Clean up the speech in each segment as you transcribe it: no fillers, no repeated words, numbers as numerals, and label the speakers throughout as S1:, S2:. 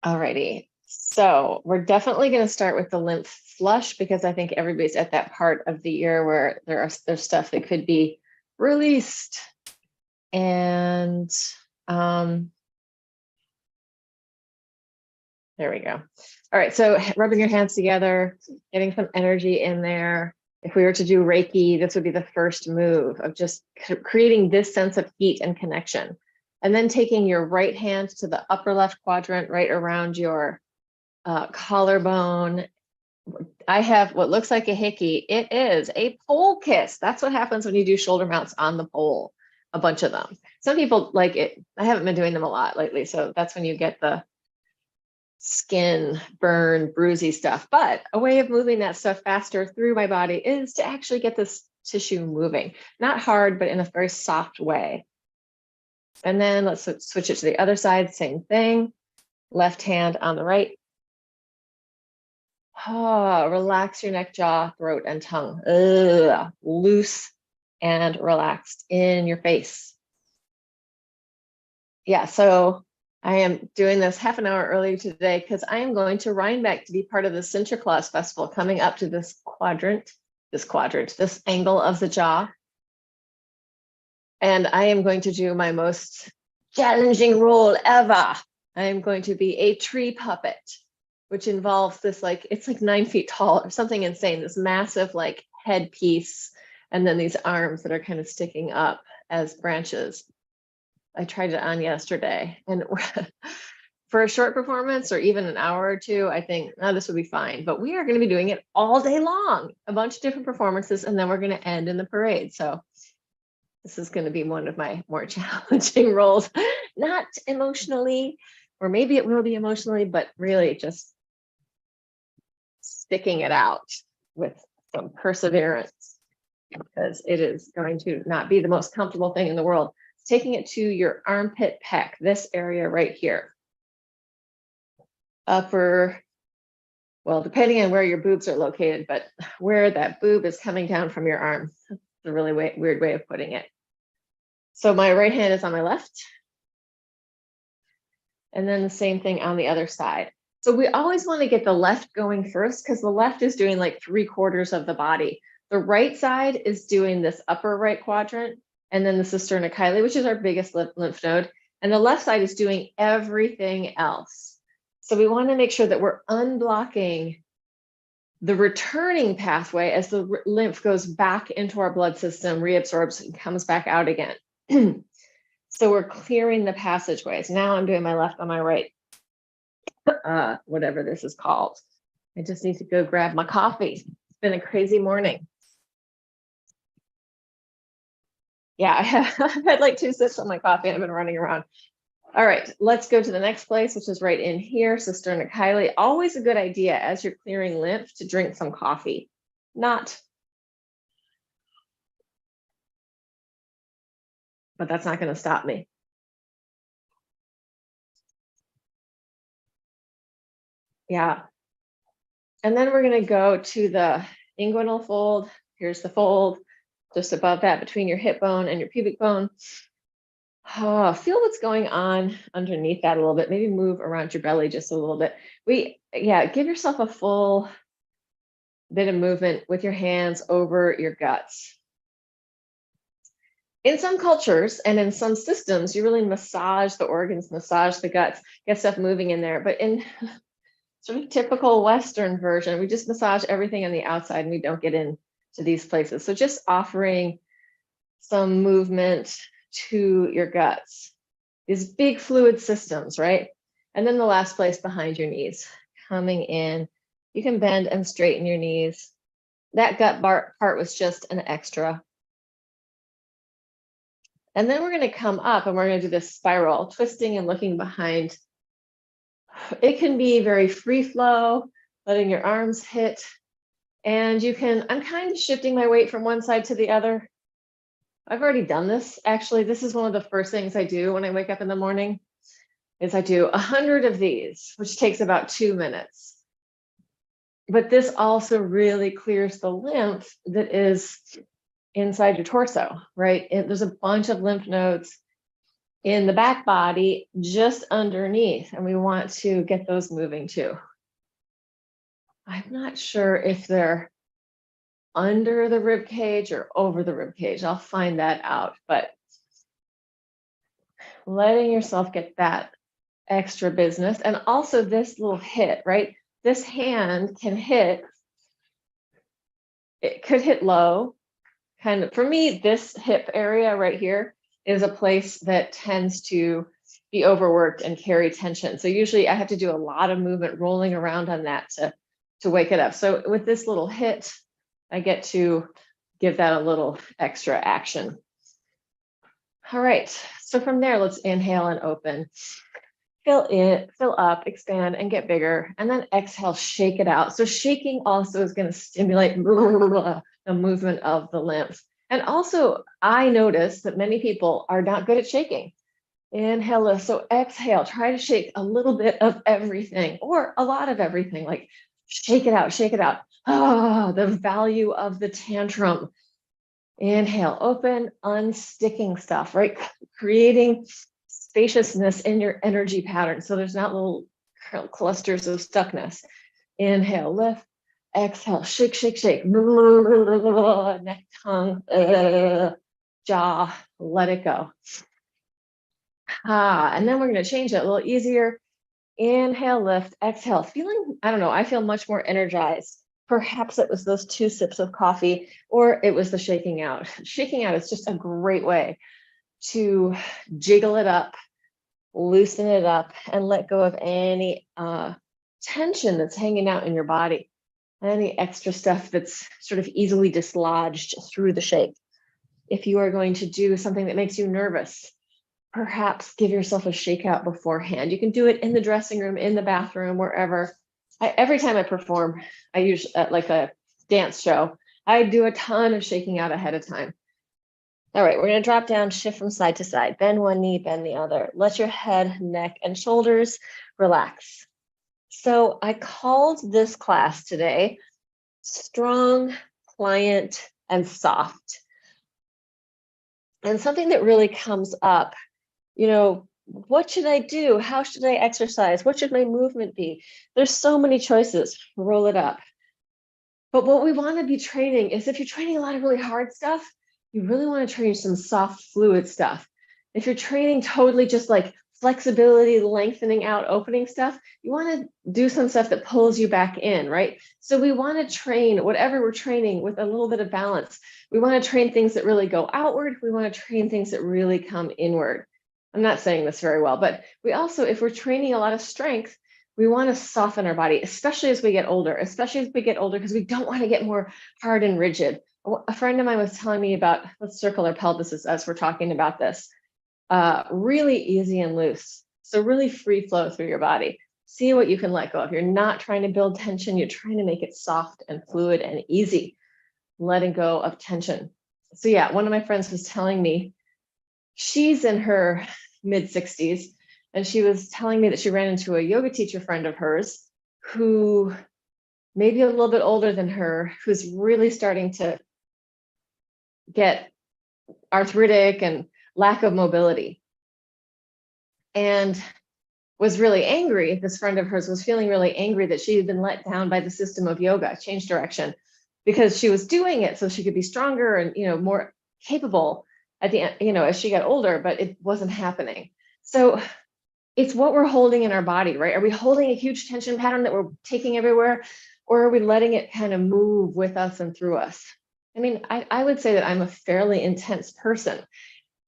S1: Alrighty. So we're definitely going to start with the lymph flush because I think everybody's at that part of the year where there's stuff that could be released. And there we go. All right, so rubbing your hands together, getting some energy in there. If we were to do Reiki, this would be the first move of just creating this sense of heat and connection. And then taking your right hand to the upper left quadrant, right around your collarbone. I have what looks like a hickey. It is a pole kiss. That's what happens when you do shoulder mounts on the pole, a bunch of them. Some people like it. I haven't been doing them a lot lately. So that's when you get the skin burn, bruisey stuff. But a way of moving that stuff faster through my body is to actually get this tissue moving. Not hard, but in a very soft way. And then let's switch it to the other side. Same thing. Left hand on the right. Relax your neck, jaw, throat, and tongue. Loose and relaxed in your face. Yeah, so I am doing this half an hour early today because I am going to Rhinebeck to be part of the Sinterklaas Festival coming up to this angle of the jaw. And I am going to do my most challenging role ever. I am going to be a tree puppet, which involves this, it's like 9 feet tall or something insane, this massive headpiece, and then these arms that are kind of sticking up as branches. I tried it on yesterday, and for a short performance or even an hour or two, I think, this would be fine. But we are going to be doing it all day long, a bunch of different performances, and then we're going to end in the parade. So this is going to be one of my more challenging roles, not emotionally, or maybe it will be emotionally, but really just sticking it out with some perseverance, because it is going to not be the most comfortable thing in the world. Taking it to your armpit pec, this area right here. Upper, well, depending on where your boobs are located, but where that boob is coming down from your arm. That's a really weird way of putting it. So my right hand is on my left. And then the same thing on the other side. So we always want to get the left going first because the left is doing like 3/4 of the body. The right side is doing this upper right quadrant, and then the cisterna which is our biggest lymph node. And the left side is doing everything else. So we want to make sure that we're unblocking the returning pathway as the lymph goes back into our blood system, reabsorbs, and comes back out again. So we're clearing the passageways. Now I'm doing my left on my right, whatever this is called. I just need to go grab my coffee. It's been a crazy morning. Yeah, I've had like 2 sips of my coffee and I've been running around. All right, let's go to the next place, which is right in here, cisterna. Always a good idea as you're clearing lymph to drink some coffee. But that's not going to stop me. Yeah. And then we're going to go to the inguinal fold. Here's the fold. Just above that, between your hip bone and your pubic bone. Feel what's going on underneath that a little bit. Maybe move around your belly just a little bit. Give yourself a full bit of movement with your hands over your guts. In some cultures and in some systems, you really massage the organs, massage the guts, get stuff moving in there. But in sort of typical Western version, we just massage everything on the outside and we don't get into these places. So just offering some movement to your guts, these big fluid systems, right? And then the last place, behind your knees, coming in. You can bend and straighten your knees. That gut part was just an extra. And then we're going to come up and we're going to do this spiral, twisting and looking behind. It can be very free flow, letting your arms hit. And I'm kind of shifting my weight from one side to the other. I've already done this. Actually, this is one of the first things I do when I wake up in the morning, is I do 100 of these, which takes about 2 minutes. But this also really clears the lymph that is inside your torso, right? There's a bunch of lymph nodes in the back body, just underneath. And we want to get those moving too. I'm not sure if they're under the rib cage or over the rib cage. I'll find that out, but letting yourself get that extra business. And also this little hit, right? This hand can hit, it could hit low, kind of. For me, this hip area right here is a place that tends to be overworked and carry tension. So usually I have to do a lot of movement rolling around on that to wake it up. So with this little hit, I get to give that a little extra action. All right, so from there, let's inhale and open. Fill in, fill up, expand, and get bigger. And then exhale, shake it out. So shaking also is going to stimulate the movement of the lymph. And also, I notice that many people are not good at shaking. Inhale, lift. So exhale, try to shake a little bit of everything or a lot of everything, like shake it out, shake it out. Oh, the value of the tantrum. Inhale, open, unsticking stuff, right? Creating spaciousness in your energy pattern. So there's not little clusters of stuckness. Inhale, lift. Exhale, shake, shake, shake. Neck, tongue, jaw, let it go. And then we're going to change it a little easier. Inhale, lift, exhale. Feeling, I don't know, I feel much more energized. Perhaps it was those 2 sips of coffee, or it was the shaking out. Shaking out is just a great way to jiggle it up, loosen it up, and let go of any tension that's hanging out in your body, any extra stuff that's sort of easily dislodged through the shake. If you are going to do something that makes you nervous, perhaps give yourself a shakeout beforehand. You can do it in the dressing room, in the bathroom, wherever. Every time I perform, I use like a dance show, I do a ton of shaking out ahead of time. All right, we're going to drop down, shift from side to side, bend one knee, bend the other. Let your head, neck, and shoulders relax. So I called this class today Strong, Pliant, and Soft. And something that really comes up, what should I do? How should I exercise? What should my movement be? There's so many choices. Roll it up. But what we want to be training is, if you're training a lot of really hard stuff, you really want to train some soft, fluid stuff. If you're training totally just like flexibility, lengthening out, opening stuff, you want to do some stuff that pulls you back in, right? So we want to train whatever we're training with a little bit of balance. We want to train things that really go outward. We want to train things that really come inward. I'm not saying this very well, but we also, if we're training a lot of strength, we want to soften our body, especially as we get older, because we don't want to get more hard and rigid. A friend of mine was telling me about, let's circle our pelvises as we're talking about this, really easy and loose. So really free flow through your body. See what you can let go of. You're not trying to build tension. You're trying to make it soft and fluid and easy, letting go of tension. So yeah, one of my friends was telling me, she's in her mid 60s, and she was telling me that she ran into a yoga teacher friend of hers who maybe a little bit older than her, who's really starting to get arthritic and lack of mobility, and was really angry. This friend of hers was feeling really angry that she had been let down by the system of yoga, change direction, because she was doing it so she could be stronger and more capable at the end, as she got older, but it wasn't happening. So it's what we're holding in our body, right? Are we holding a huge tension pattern that we're taking everywhere, or are we letting it kind of move with us and through us? I mean, I would say that I'm a fairly intense person,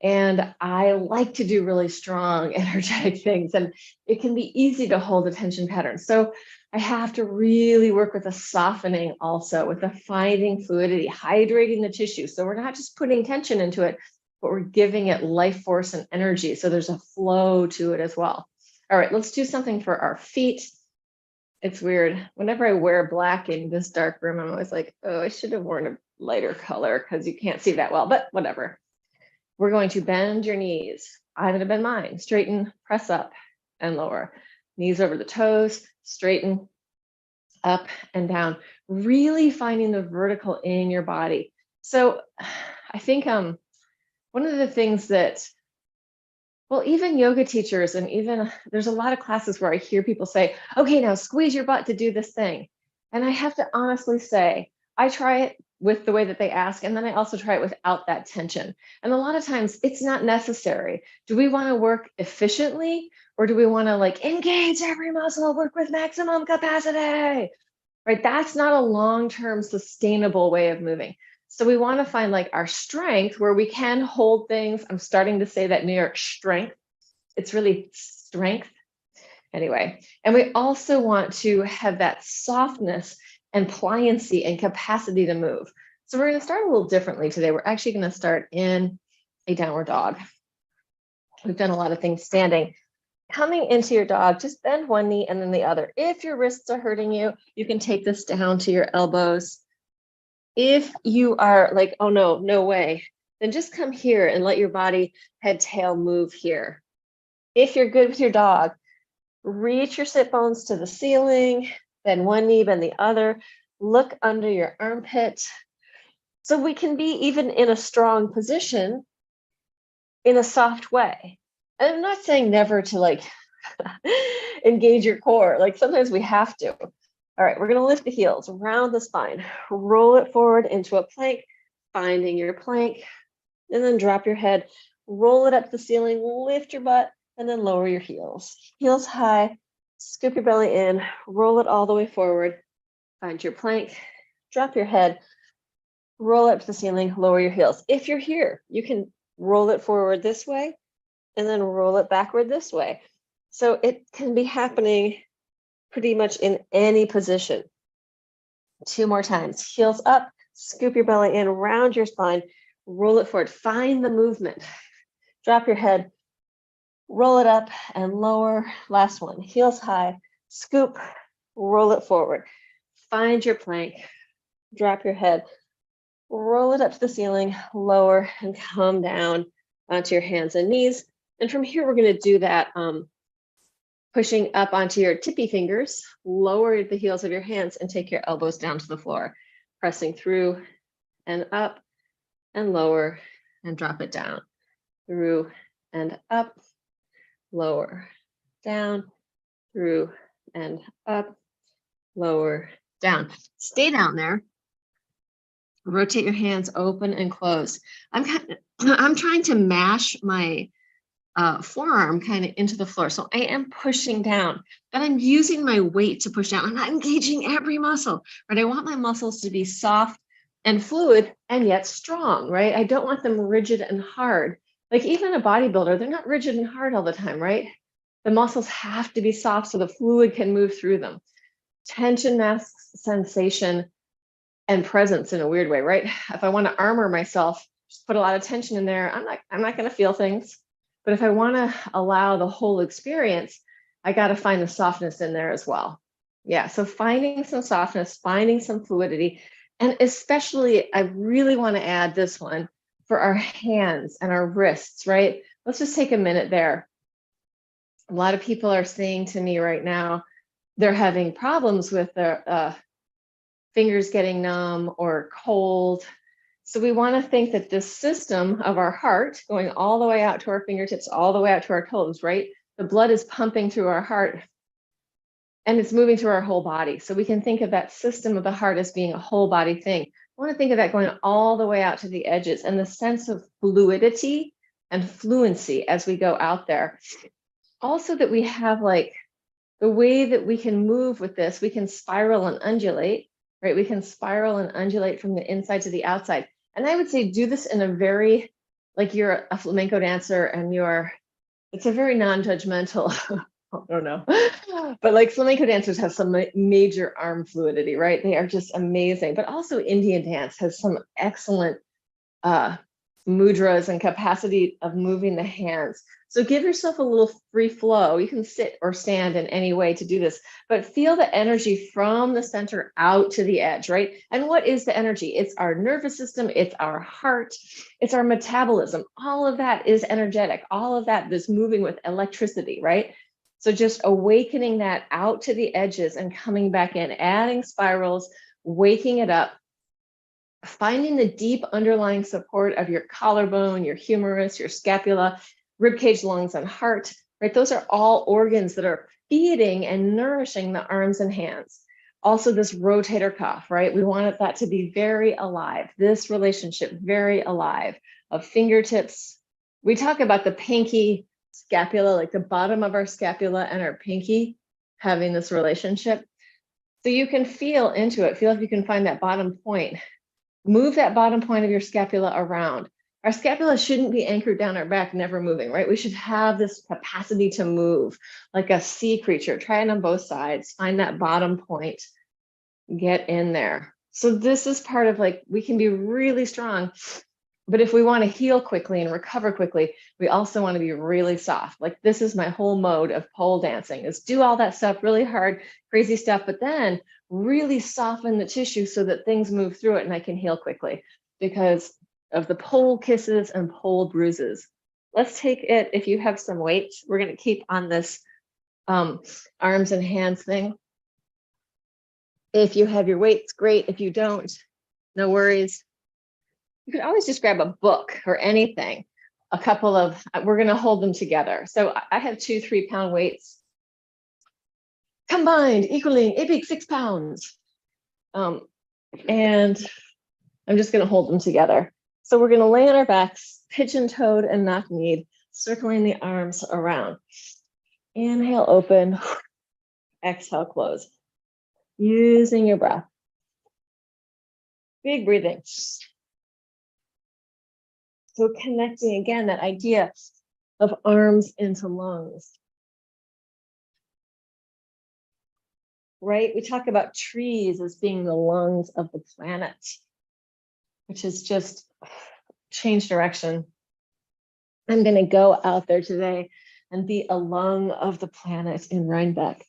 S1: and I like to do really strong, energetic things, and it can be easy to hold a tension pattern. So I have to really work with a softening also, with a finding fluidity, hydrating the tissue. So we're not just putting tension into it, but we're giving it life force and energy. So there's a flow to it as well. All right, let's do something for our feet. It's weird. Whenever I wear black in this dark room, I'm always like, oh, I should have worn a lighter color because you can't see that well, but whatever. We're going to bend your knees. I'm going to bend mine. Straighten, press up and lower. Knees over the toes, straighten, up and down. Really finding the vertical in your body. So I think one of the things that Well, even yoga teachers, and even there's a lot of classes where I hear people say, okay, now squeeze your butt to do this thing. And I have to honestly say, I try it with the way that they ask, and then I also try it without that tension. And a lot of times it's not necessary. Do we want to work efficiently, or do we want to like engage every muscle, work with maximum capacity? Right? That's not a long-term sustainable way of moving. So we want to find like our strength where we can hold things. I'm starting to say that New York strength. It's really strength anyway. And we also want to have that softness and pliancy and capacity to move. So we're going to start a little differently today. We're actually going to start in a downward dog. We've done a lot of things standing. Coming into your dog, just bend one knee and then the other. If your wrists are hurting you, you can take this down to your elbows. If you are like, oh no, no way, then just come here and let your body, head, tail move here. If you're good with your dog, reach your sit bones to the ceiling, bend one knee, bend the other, look under your armpit. So we can be even in a strong position in a soft way. And I'm not saying never to like engage your core. Like sometimes we have to. All right, we're going to lift the heels, round the spine, roll it forward into a plank, finding your plank, and then drop your head, roll it up to the ceiling, lift your butt, and then lower your heels. Heels high, scoop your belly in, roll it all the way forward, find your plank, drop your head, roll up to the ceiling, lower your heels. If you're here, you can roll it forward this way, and then roll it backward this way. So it can be happening pretty much in any position. 2 more times. Heels up, scoop your belly in, round your spine, roll it forward. Find the movement. Drop your head, roll it up and lower. Last one. Heels high, scoop, roll it forward. Find your plank, drop your head, roll it up to the ceiling, lower, and come down onto your hands and knees. And from here, we're going to do that pushing up onto your tippy fingers, lower the heels of your hands and take your elbows down to the floor, pressing through and up and lower and drop it down, through and up, lower, down, through and up, lower, down. Stay down there. Rotate your hands open and close. I'm trying to mash my forearm kind of into the floor. So I am pushing down, but I'm using my weight to push down. I'm not engaging every muscle, right? I want my muscles to be soft and fluid and yet strong, right? I don't want them rigid and hard. Like even a bodybuilder, they're not rigid and hard all the time, right? The muscles have to be soft so the fluid can move through them. Tension masks sensation and presence in a weird way, right? If I want to armor myself, just put a lot of tension in there, I'm not going to feel things. But if I want to allow the whole experience, I got to find the softness in there as well. Yeah, so finding some softness, finding some fluidity, and especially I really want to add this one for our hands and our wrists, right? Let's just take a minute there. A lot of people are saying to me right now, they're having problems with their fingers getting numb or cold. So we want to think that this system of our heart going all the way out to our fingertips, all the way out to our toes, right? The blood is pumping through our heart and it's moving through our whole body. So we can think of that system of the heart as being a whole body thing. I want to think of that going all the way out to the edges and the sense of fluidity and fluency as we go out there. Also that we have like the way that we can move with this, we can spiral and undulate, right? We can spiral and undulate from the inside to the outside. And I would say do this in a very, like you're a flamenco dancer and it's a very non-judgmental, I don't know, but like flamenco dancers have some major arm fluidity, right? They are just amazing. But also Indian dance has some excellent mudras and capacity of moving the hands. So give yourself a little free flow. You can sit or stand in any way to do this, but feel the energy from the center out to the edge, right? And what is the energy? It's our nervous system, it's our heart, it's our metabolism. All of that is energetic. All of that is moving with electricity, right? So just awakening that out to the edges and coming back in, adding spirals, waking it up, finding the deep underlying support of your collarbone, your humerus, your scapula, rib cage, lungs, and heart, right? Those are all organs that are feeding and nourishing the arms and hands. Also this rotator cuff, right? We want that to be very alive. This relationship, very alive, of fingertips. We talk about the pinky scapula, like the bottom of our scapula and our pinky having this relationship. So you can feel into it, feel if you can find that bottom point. Move that bottom point of your scapula around. Our scapula shouldn't be anchored down our back, never moving, right? We should have this capacity to move like a sea creature. Try it on both sides. Find that bottom point. Get in there. So this is part of like, we can be really strong, but if we want to heal quickly and recover quickly, we also want to be really soft. Like this is my whole mode of pole dancing, is do all that stuff, really hard, crazy stuff, but then really soften the tissue so that things move through it and I can heal quickly because of the pole kisses and pole bruises. Let's take it, if you have some weight, we're going to keep on this arms and hands thing. If you have your weights, great. If you don't, no worries. You could always just grab a book or anything. A couple of, we're going to hold them together. So I have 2 3-pound weights combined, equaling a big 6 pounds. And I'm just going to hold them together. So we're going to lay on our backs, pigeon-toed and knock-kneed, circling the arms around. Inhale, open. Exhale, close. Using your breath. Big breathing. So connecting again, that idea of arms into lungs. Right? We talk about trees as being the lungs of the planet, which is just change direction. I'm going to go out there today and be a lung of the planet in Rhinebeck.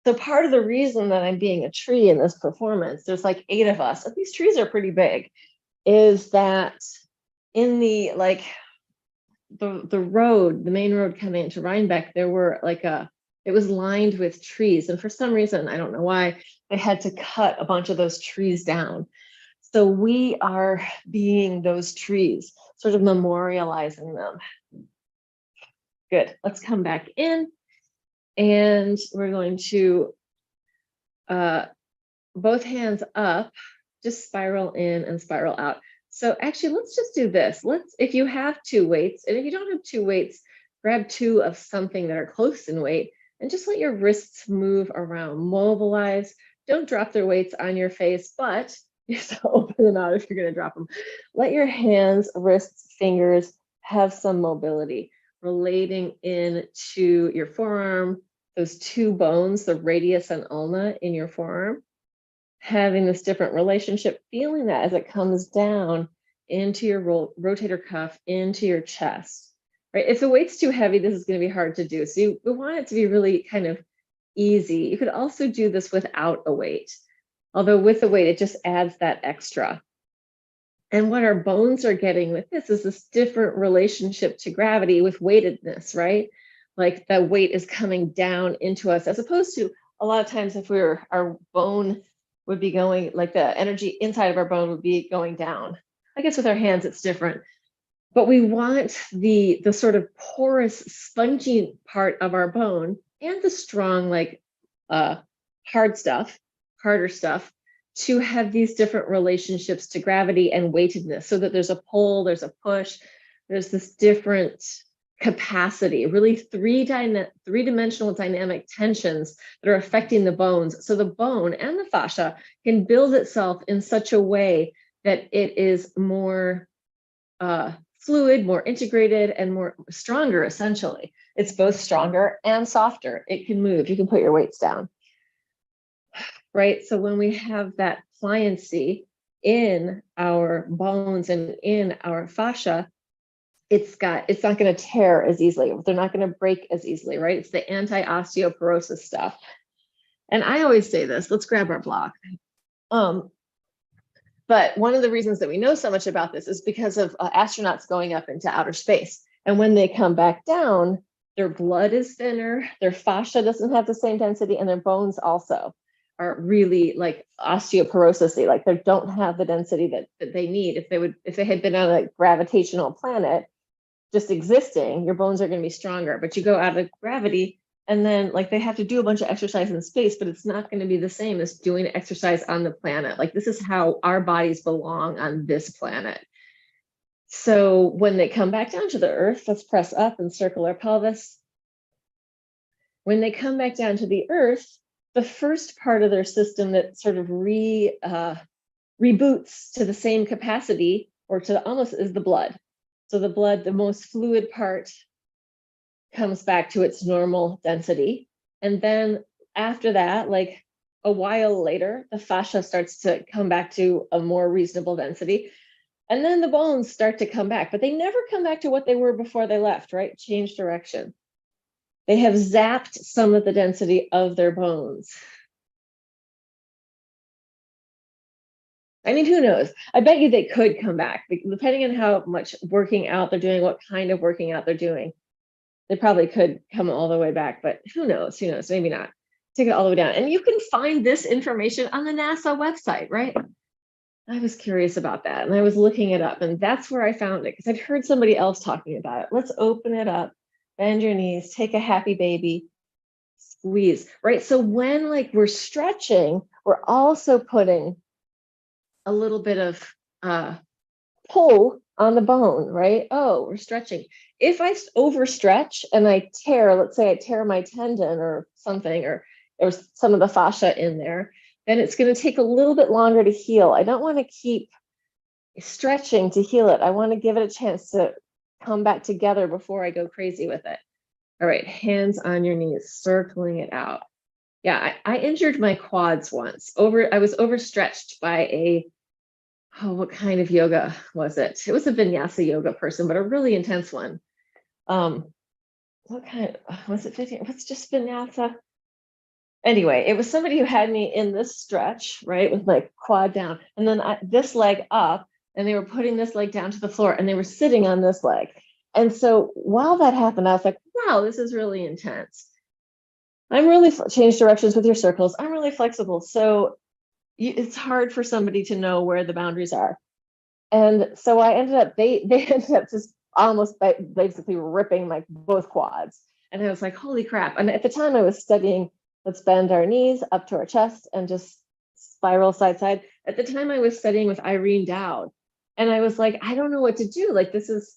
S1: So part of the reason that I'm being a tree in this performance, there's like 8 of us, and these trees are pretty big, is that in the the road, the main road coming into Rhinebeck, there were it was lined with trees. And for some reason, I don't know why, they had to cut a bunch of those trees down. So we are being those trees, sort of memorializing them. Good, let's come back in. And we're going to both hands up, just spiral in and spiral out. So actually, let's just do this. If you have 2 weights, and if you don't have 2 weights, grab 2 of something that are close in weight and just let your wrists move around, mobilize. Don't drop their weights on your face, but you have to open them out if you're going to drop them. Let your hands, wrists, fingers have some mobility, relating into your forearm, those 2 bones, the radius and ulna in your forearm, having this different relationship, feeling that as it comes down into your rotator cuff, into your chest, right? If the weight's too heavy, this is going to be hard to do. So we want it to be really kind of easy. You could also do this without a weight, although with the weight, it just adds that extra. And what our bones are getting with this is this different relationship to gravity with weightedness, right? Like that weight is coming down into us, as opposed to a lot of times if our bone would be going, like the energy inside of our bone would be going down. I guess with our hands, it's different. But we want the sort of porous, spongy part of our bone and the strong, harder stuff, to have these different relationships to gravity and weightedness, so that there's a pull, there's a push, there's this different capacity, really three-dimensional dynamic tensions that are affecting the bones. So the bone and the fascia can build itself in such a way that it is more fluid, more integrated, and more stronger, essentially. It's both stronger and softer. It can move. You can put your weights down. Right? So when we have that pliancy in our bones and in our fascia, it's not going to tear as easily. They're not going to break as easily, right? It's the anti-osteoporosis stuff. And I always say this, let's grab our block. But one of the reasons that we know so much about this is because of astronauts going up into outer space. And when they come back down, their blood is thinner, their fascia doesn't have the same density, and their bones also. are really like osteoporosis-y, like they don't have the density that they need. If they had been on a gravitational planet, just existing, your bones are going to be stronger. But you go out of gravity, and then like they have to do a bunch of exercise in space, but it's not going to be the same as doing exercise on the planet. Like this is how our bodies belong on this planet. So when they come back down to the earth, let's press up and circle our pelvis. When they come back down to the earth, the first part of their system that sort of reboots to the same capacity or to almost is the blood. So the blood, the most fluid part, comes back to its normal density. And then after that, like a while later, the fascia starts to come back to a more reasonable density. And then the bones start to come back, but they never come back to what they were before they left, right? Change direction. They have zapped some of the density of their bones. I mean, who knows? I bet you they could come back, depending on how much working out they're doing, what kind of working out they're doing. They probably could come all the way back, but who knows? Who knows? Maybe not. Take it all the way down. And you can find this information on the NASA website, right? I was curious about that, and I was looking it up, and that's where I found it because I'd heard somebody else talking about it. Let's open it up, bend your knees, take a happy baby, squeeze, right? So when like we're stretching, we're also putting a little bit of pull on the bone, right? Oh, we're stretching. If I overstretch and I tear, let's say I tear my tendon or something, or there's some of the fascia in there, then it's going to take a little bit longer to heal. I don't want to keep stretching to heal it. I want to give it a chance to come back together before I go crazy with it. All right, hands on your knees, circling it out. Yeah, I injured my quads once. I was overstretched by what kind of yoga was it? It was a vinyasa yoga person, but a really intense one. What kind was it? What's just vinyasa? Anyway, it was somebody who had me in this stretch, right, with my quad down, and then this leg up, and they were putting this leg down to the floor, and they were sitting on this leg. And so while that happened, I was like, wow, this is really intense. I'm really change directions with your circles. I'm really flexible. So it's hard for somebody to know where the boundaries are. And so I ended up, they ended up just almost basically ripping my both quads. And I was like, holy crap. And at the time I was studying, let's bend our knees up to our chest and just spiral side side. At the time I was studying with Irene Dowd. And I was like, I don't know what to do. Like, this is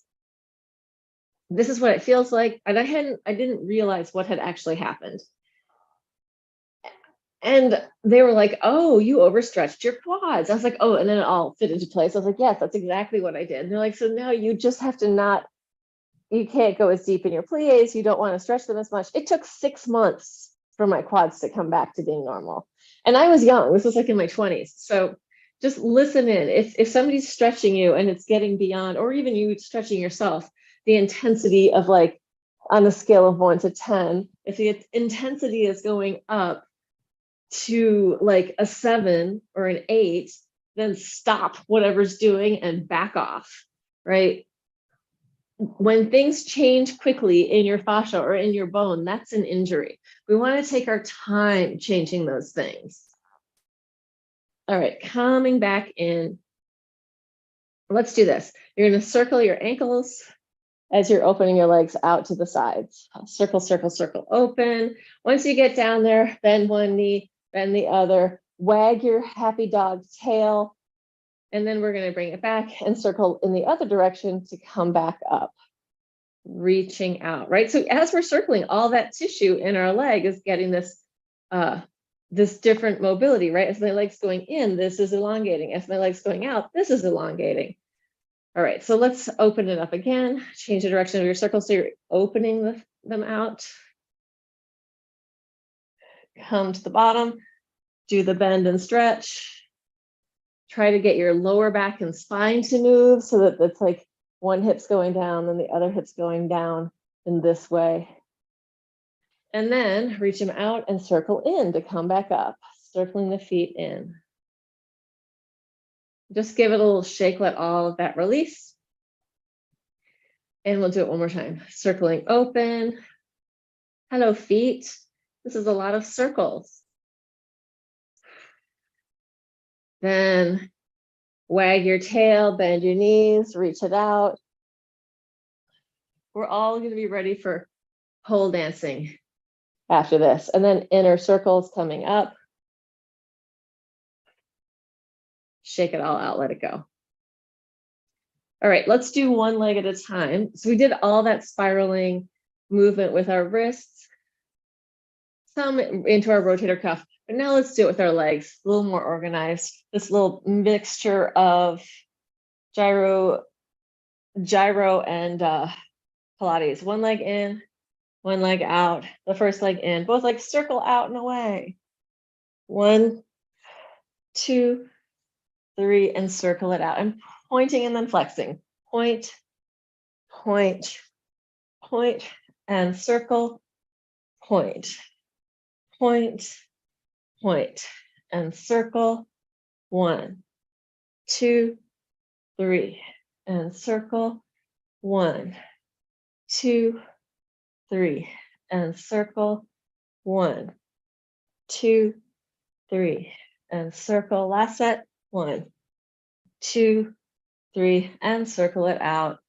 S1: what it feels like. And I didn't realize what had actually happened. And they were like, oh, you overstretched your quads. I was like, oh, and then it all fit into place. I was like, yes, that's exactly what I did. And they're like, so now you just have to you can't go as deep in your plies. You don't want to stretch them as much. It took 6 months for my quads to come back to being normal. And I was young. This was like in my 20s. So just listen in. If somebody's stretching you and it's getting beyond, or even you stretching yourself, the intensity of like on a scale of 1 to 10, if the intensity is going up to like a 7 or an 8, then stop whatever's doing and back off, right? When things change quickly in your fascia or in your bone, that's an injury. We want to take our time changing those things. All right, coming back in. Let's do this. You're going to circle your ankles as you're opening your legs out to the sides. Circle, circle, circle, open. Once you get down there, bend one knee, bend the other, wag your happy dog tail, and then we're going to bring it back and circle in the other direction to come back up, reaching out, right? So as we're circling, all that tissue in our leg is getting this different mobility, right? As my leg's going in, this is elongating. As my leg's going out, this is elongating. All right, so let's open it up again. Change the direction of your circle so you're opening them out. Come to the bottom, do the bend and stretch. Try to get your lower back and spine to move so that it's like one hip's going down and the other hip's going down in this way. And then reach them out and circle in to come back up, circling the feet in. Just give it a little shake, let all of that release. And we'll do it one more time. Circling open. Hello, feet. This is a lot of circles. Then wag your tail, bend your knees, reach it out. We're all going to be ready for pole dancing after this. And then inner circles coming up. Shake it all out, let it go. All right, let's do one leg at a time. So we did all that spiraling movement with our wrists, some into our rotator cuff, but now let's do it with our legs, a little more organized. This little mixture of gyro and Pilates. One leg in, one leg out, the first leg in, both legs circle out and away. 1, 2, 3, and circle it out. And pointing and then flexing. Point, point, point, and circle, point, point, point, and circle. 1, 2, 3, and circle. 1, 2, 3, and circle. 1, 2, 3, and circle. Last set. 1, 2, 3, and circle it out.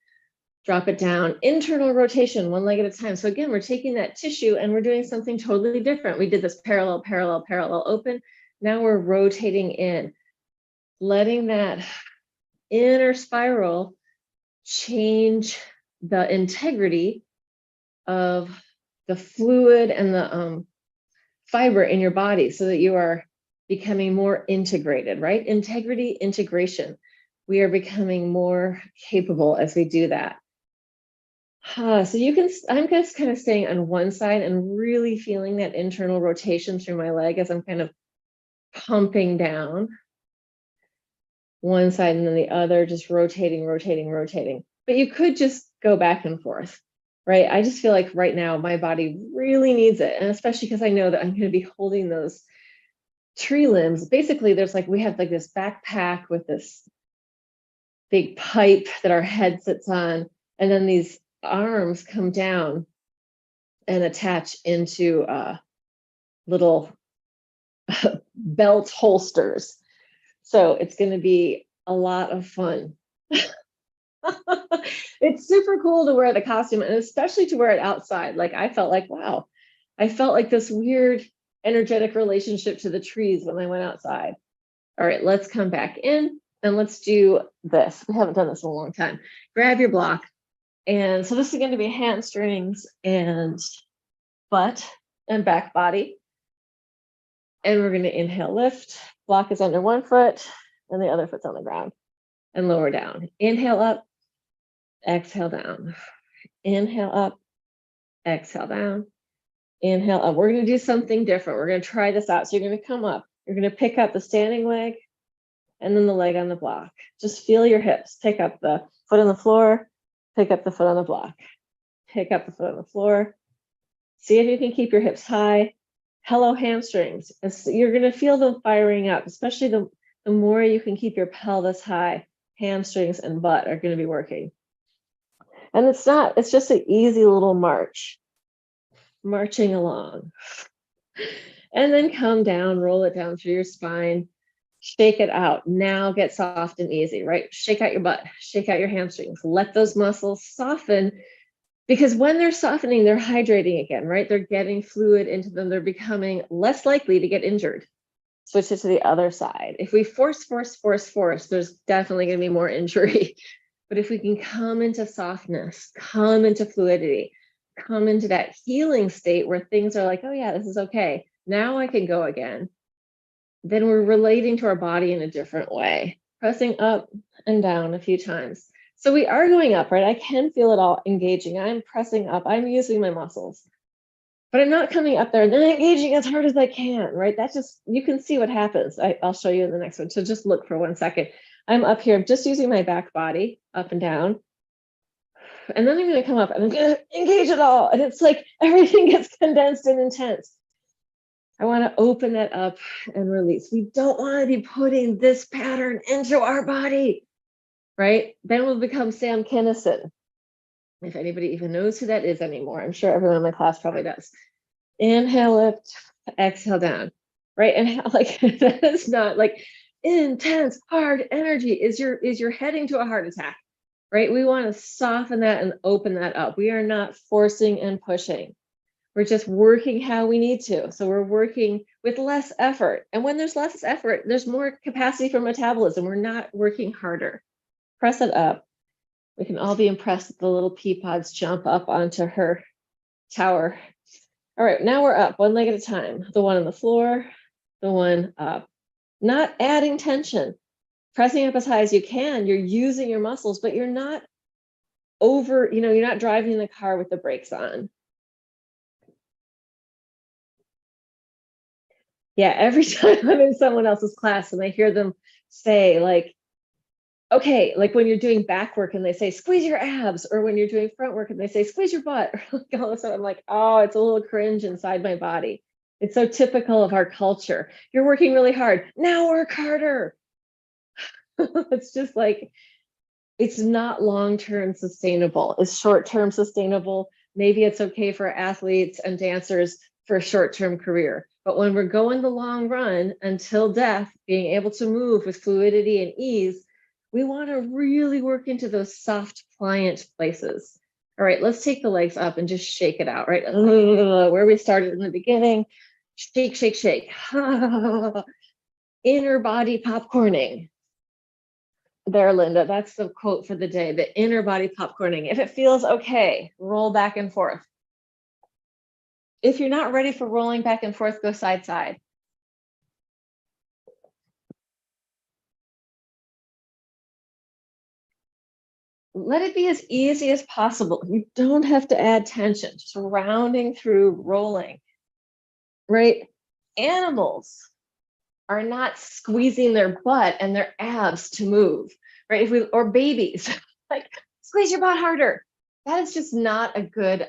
S1: Drop it down. Internal rotation, one leg at a time. So again, we're taking that tissue and we're doing something totally different. We did this parallel, parallel, parallel, open. Now we're rotating in, letting that inner spiral change the integrity of the fluid and the fiber in your body so that you are becoming more integrated, right? Integrity, integration. We are becoming more capable as we do that. So you can, I'm just kind of staying on one side and really feeling that internal rotation through my leg as I'm kind of pumping down one side and then the other, just rotating, rotating, rotating. But you could just go back and forth, right? I just feel like right now my body really needs it. And especially because I know that I'm going to be holding those tree limbs. Basically, there's like, we have like this backpack with this big pipe that our head sits on. And then these arms come down and attach into little belt holsters. So it's going to be a lot of fun. It's super cool to wear the costume and especially to wear it outside. Like I felt like, wow, I felt like this weird energetic relationship to the trees when I went outside. All right, let's come back in and let's do this. We haven't done this in a long time. Grab your block. And so this is going to be hamstrings and butt and back body. And we're going to inhale, lift. Block is under one foot and the other foot's on the ground. And lower down. Inhale up, exhale down. Inhale up, exhale down. Inhale up. We're going to do something different. We're going to try this out. So you're going to come up. You're going to pick up the standing leg and then the leg on the block. Just feel your hips. Pick up the foot on the floor. Pick up the foot on the block. Pick up the foot on the floor. See if you can keep your hips high. Hello, hamstrings. You're going to feel them firing up, especially the more you can keep your pelvis high. Hamstrings and butt are going to be working. And it's just an easy little march. Marching along. And then come down, roll it down through your spine. Shake it out. Now get soft and easy, right? Shake out your butt, shake out your hamstrings. Let those muscles soften because when they're softening, they're hydrating again, right? They're getting fluid into them. They're becoming less likely to get injured. Switch it to the other side. If we force, there's definitely going to be more injury. But if we can come into softness, come into fluidity, come into that healing state where things are like, oh yeah, this is okay. Now I can go again. Then we're relating to our body in a different way, pressing up and down a few times. So we are going up, right? I can feel it all engaging. I'm pressing up. I'm using my muscles, but I'm not coming up there and then engaging as hard as I can, right? That's just, you can see what happens. I'll show you in the next one. So just look for 1 second. I'm up here, I'm just using my back body up and down. And then I'm going to come up and I'm going to engage it all. And it's like everything gets condensed and intense. I want to open that up and release. We don't want to be putting this pattern into our body, right? Then we'll become Sam Kinison. If anybody even knows who that is anymore, I'm sure everyone in my class probably does. Inhale, lift, exhale down, right? And like, that is not like, intense, hard energy is you're heading to a heart attack, right? We want to soften that and open that up. We are not forcing and pushing. We're just working how we need to. So we're working with less effort. And when there's less effort, there's more capacity for metabolism. We're not working harder. Press it up. We can all be impressed that the little pea pods jump up onto her tower. All right, now we're up, one leg at a time. The one on the floor, the one up. Not adding tension. Pressing up as high as you can. You're using your muscles, but you're not you're not driving the car with the brakes on. Yeah, every time I'm in someone else's class and I hear them say like, okay, like when you're doing back work and they say, squeeze your abs, or when you're doing front work and they say, squeeze your butt, or like all of a sudden I'm like, oh, it's a little cringe inside my body. It's so typical of our culture. You're working really hard. Now work harder. It's just like, it's not long-term sustainable. It's short-term sustainable. Maybe it's okay for athletes and dancers for a short-term career. But when we're going the long run until death, being able to move with fluidity and ease, we want to really work into those soft, pliant places. All right, let's take the legs up and just shake it out, right? Where we started in the beginning. Shake, shake, shake. Inner body popcorning. There, Linda, that's the quote for the day, the inner body popcorning. If it feels okay, roll back and forth. If you're not ready for rolling back and forth, go side side. Let it be as easy as possible. You don't have to add tension, just rounding through, rolling, right? Animals are not squeezing their butt and their abs to move, right? Or babies, like squeeze your butt harder. That is just not a good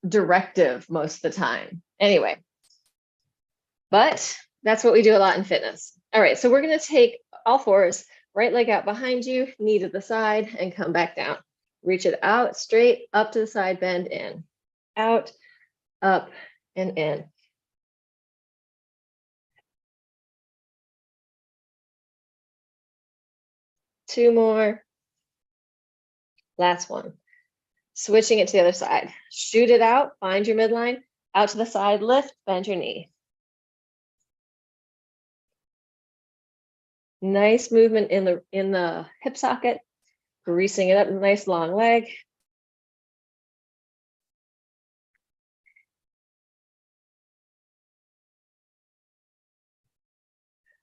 S1: directive most of the time. Anyway, but that's what we do a lot in fitness. All right, so we're gonna take all fours, right leg out behind you, knee to the side, and come back down. Reach it out, straight, up to the side, bend in. Out, up, and in. Two more. Last one. Switching it to the other side. Shoot it out, find your midline, out to the side, lift, bend your knee. Nice movement in the hip socket, greasing it up, nice long leg.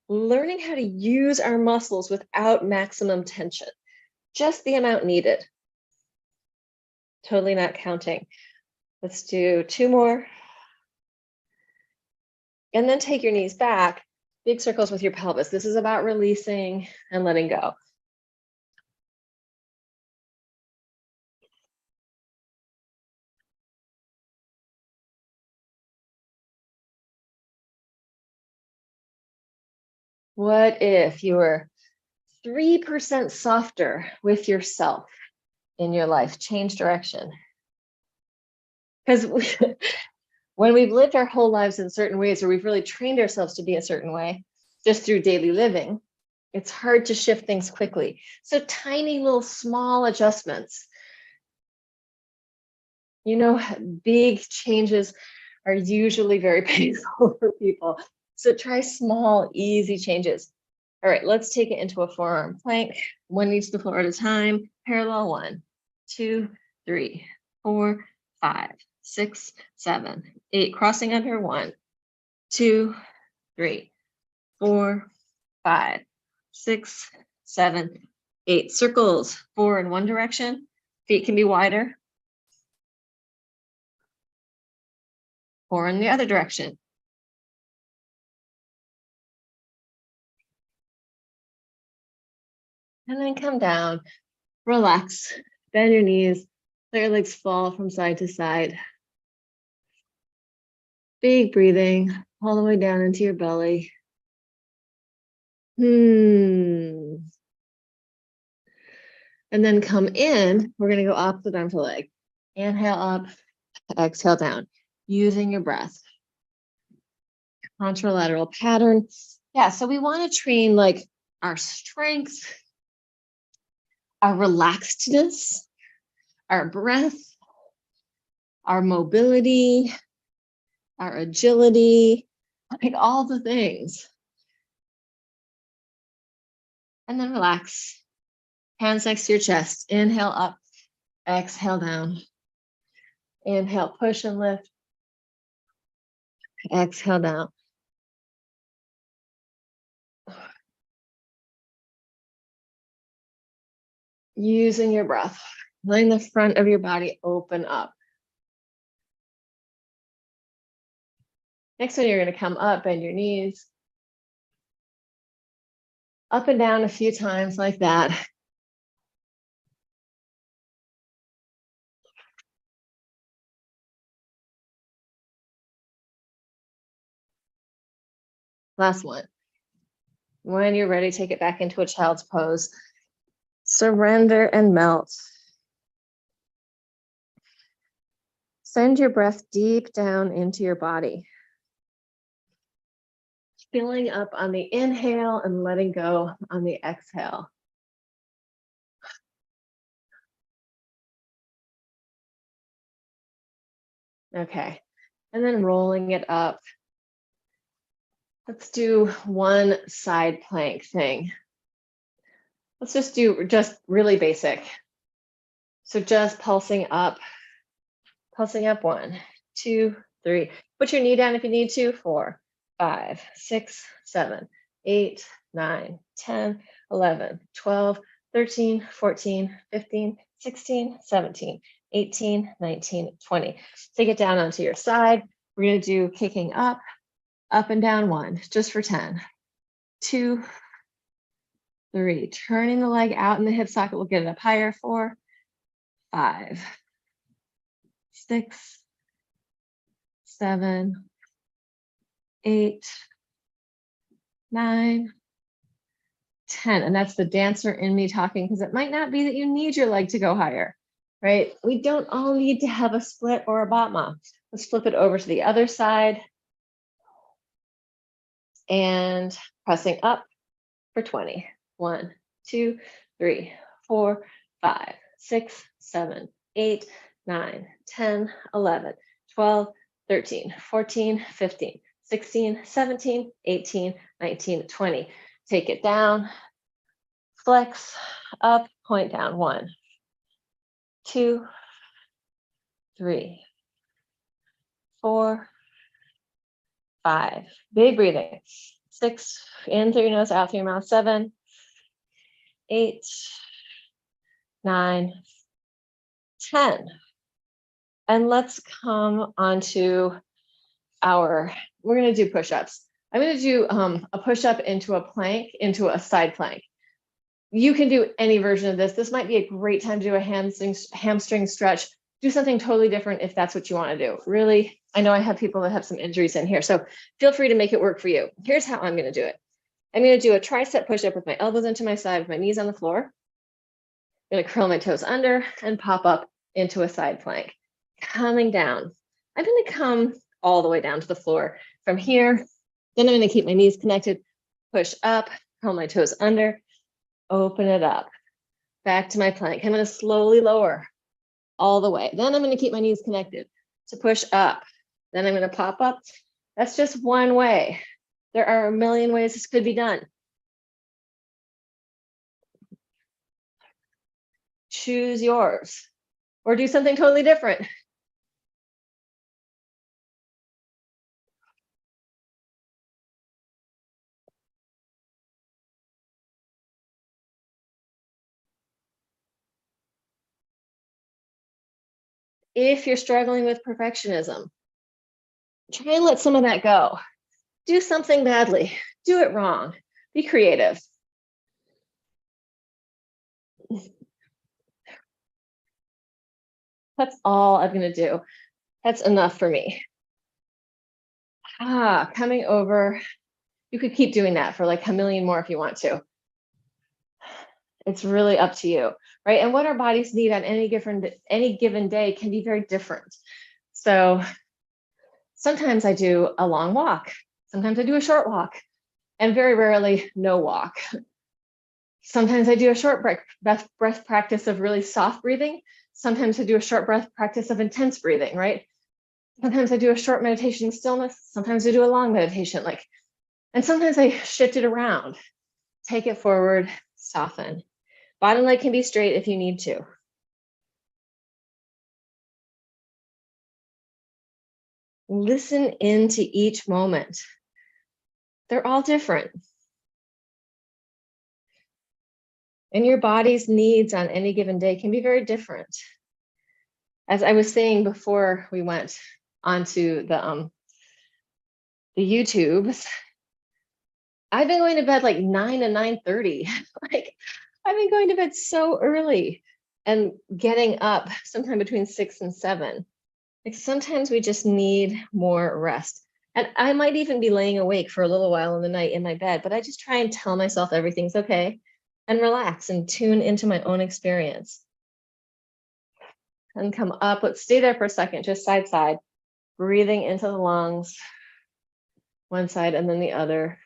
S1: Learning how to use our muscles without maximum tension, just the amount needed. Totally not counting. Let's do two more. And then take your knees back, big circles with your pelvis. This is about releasing and letting go. What if you were 3% softer with yourself in your life? Change direction. Because when we've lived our whole lives in certain ways, or we've really trained ourselves to be a certain way just through daily living, it's hard to shift things quickly. So tiny little small adjustments. You know, big changes are usually very painful for people. So try small, easy changes. All right, let's take it into a forearm plank. One knee to the floor at a time. Parallel 1, 2, 3, 4, 5, 6, 7, 8. Crossing under 1, 2, 3, 4, 5, 6, 7, 8. Circles 4 in one direction. Feet can be wider. 4 in the other direction. And then come down, relax, bend your knees, let your legs fall from side to side. Big breathing all the way down into your belly. And then come in, we're gonna go opposite arm to leg. Inhale up, exhale down, using your breath. Contralateral pattern. Yeah, so we want to train like our strength, our relaxedness, our breath, our mobility, our agility, like all the things. And then relax. Hands next to your chest. Inhale up, exhale down. Inhale, push and lift. Exhale down. Using your breath, letting the front of your body open up. Next one, you're going to come up, bend your knees. Up and down a few times like that. Last one. When you're ready, take it back into a child's pose. Surrender and melt. Send your breath deep down into your body. Filling up on the inhale and letting go on the exhale. Okay, and then rolling it up. Let's do one side plank thing. Let's just do really basic. So just pulsing up 1, 2, 3. Put your knee down if you need to. 4, 5, 6, 7, 8, 9, 10, 11, 12, 13, 14, 15, 16, 17, 18, 19, 20. Take it down onto your side. We're going to do kicking up and down 1, just for 10. 2, 3. Turning the leg out in the hip socket. We'll get it up higher. 4, 5, 6, 7, 8, 9, 10. And that's the dancer in me talking, because it might not be that you need your leg to go higher, right? We don't all need to have a split or a batma. Let's flip it over to the other side. And pressing up for 20. 1, 2, 3, 4, 5, 6, 7, 8, 9, 10, 11, 12, 13, 14, 15, 16, 17, 18, 19, 20. Take it down, flex, up, point down. 1, 2, 3, 4, 5. Big breathing. 6, in through your nose, out through your mouth. 7, 8, 9, 10. And let's come onto we're going to do push-ups. I'm going to do a push-up into a plank, into a side plank. You can do any version of this. This might be a great time to do a hamstring stretch. Do something totally different if that's what you want to do. Really, I know I have people that have some injuries in here, so feel free to make it work for you. Here's how I'm going to do it. I'm going to do a tricep push-up with my elbows into my side, with my knees on the floor. I'm going to curl my toes under and pop up into a side plank. Coming down. I'm going to come all the way down to the floor from here. Then I'm going to keep my knees connected, push up, curl my toes under, open it up, back to my plank. I'm going to slowly lower all the way. Then I'm going to keep my knees connected to push up. Then I'm going to pop up. That's just one way. There are a million ways this could be done. Choose yours or do something totally different. If you're struggling with perfectionism, try and let some of that go. Do something badly, do it wrong, be creative. That's all I'm going to do. That's enough for me. Coming over. You could keep doing that for like a million more if you want to. It's really up to you, right? And what our bodies need on any given day can be very different. So sometimes I do a long walk. Sometimes I do a short walk, and very rarely no walk. Sometimes I do a short breath practice of really soft breathing. Sometimes I do a short breath practice of intense breathing, right? Sometimes I do a short meditation stillness. Sometimes I do a long meditation, and sometimes I shift it around. Take it forward, soften. Bottom leg can be straight if you need to. Listen into each moment. They're all different. And your body's needs on any given day can be very different. As I was saying before we went onto the YouTubes, I've been going to bed like 9 and 9:30. I've been going to bed so early and getting up sometime between 6 and 7. Sometimes we just need more rest. And I might even be laying awake for a little while in the night in my bed, but I just try and tell myself everything's okay and relax and tune into my own experience. And come up, let's stay there for a second, just side, breathing into the lungs, one side and then the other.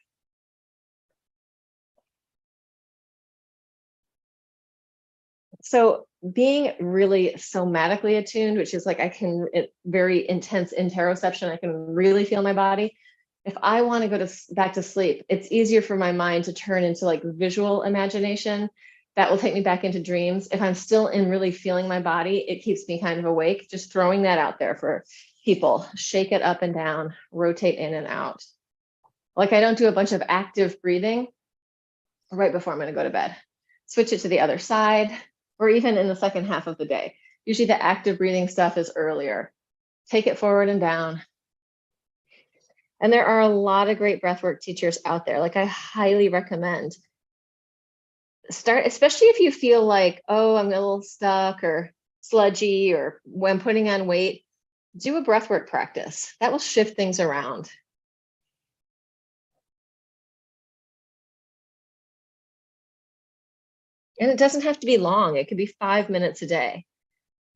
S1: So being really somatically attuned, which is I can, very intense interoception, I can really feel my body. If I want to go back to sleep, it's easier for my mind to turn into visual imagination. That will take me back into dreams. If I'm still in really feeling my body, it keeps me kind of awake. Just throwing that out there for people. Shake it up and down, rotate in and out. I don't do a bunch of active breathing right before I'm going to go to bed. Switch it to the other side, or even in the second half of the day. Usually the active breathing stuff is earlier. Take it forward and down. And there are a lot of great breathwork teachers out there. I highly recommend start, especially if you feel oh, I'm a little stuck or sludgy, or when putting on weight, do a breathwork practice. That will shift things around. And it doesn't have to be long. It could be 5 minutes a day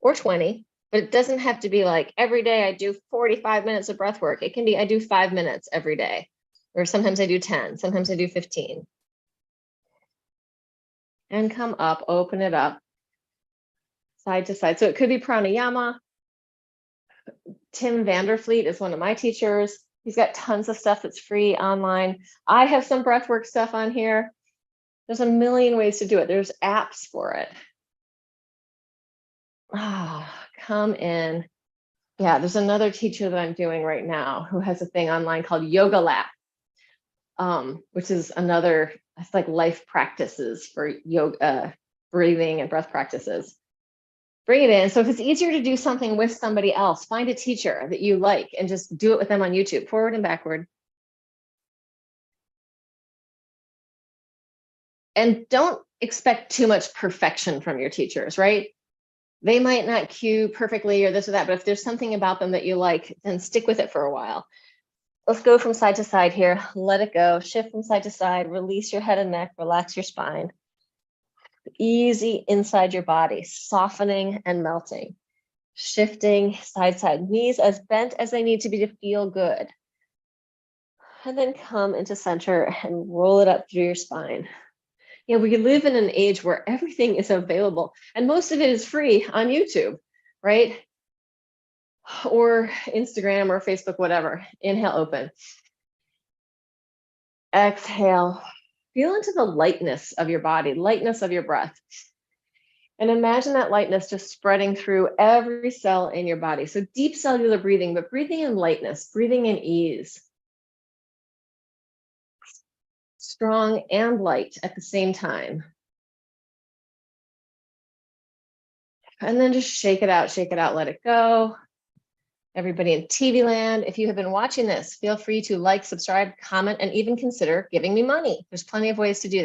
S1: or 20, but it doesn't have to be every day I do 45 minutes of breath work. It can be I do 5 minutes every day, or sometimes I do 10, sometimes I do 15. And come up, open it up, side to side. So it could be pranayama. Tim Vanderfleet is one of my teachers. He's got tons of stuff that's free online. I have some breathwork stuff on here. There's a million ways to do it. There's apps for it. Come in. Yeah, there's another teacher that I'm doing right now who has a thing online called Yoga Lab, which is another, it's life practices for yoga, breathing and breath practices. Bring it in. So if it's easier to do something with somebody else, find a teacher that you like and just do it with them on YouTube, forward and backward. And don't expect too much perfection from your teachers, right? They might not cue perfectly or this or that, but if there's something about them that you like, then stick with it for a while. Let's go from side to side here. Let it go. Shift from side to side. Release your head and neck. Relax your spine. Easy inside your body, softening and melting. Shifting side, side. Knees as bent as they need to be to feel good. And then come into center and roll it up through your spine. Yeah, we live in an age where everything is available, and most of it is free on YouTube, right? Or Instagram or Facebook, whatever. Inhale, open. Exhale. Feel into the lightness of your body, lightness of your breath. And imagine that lightness just spreading through every cell in your body. So deep cellular breathing, but breathing in lightness, breathing in ease. Strong and light at the same time. And then just shake it out, let it go. Everybody in TV land, if you have been watching this, feel free to like, subscribe, comment, and even consider giving me money. There's plenty of ways to do that.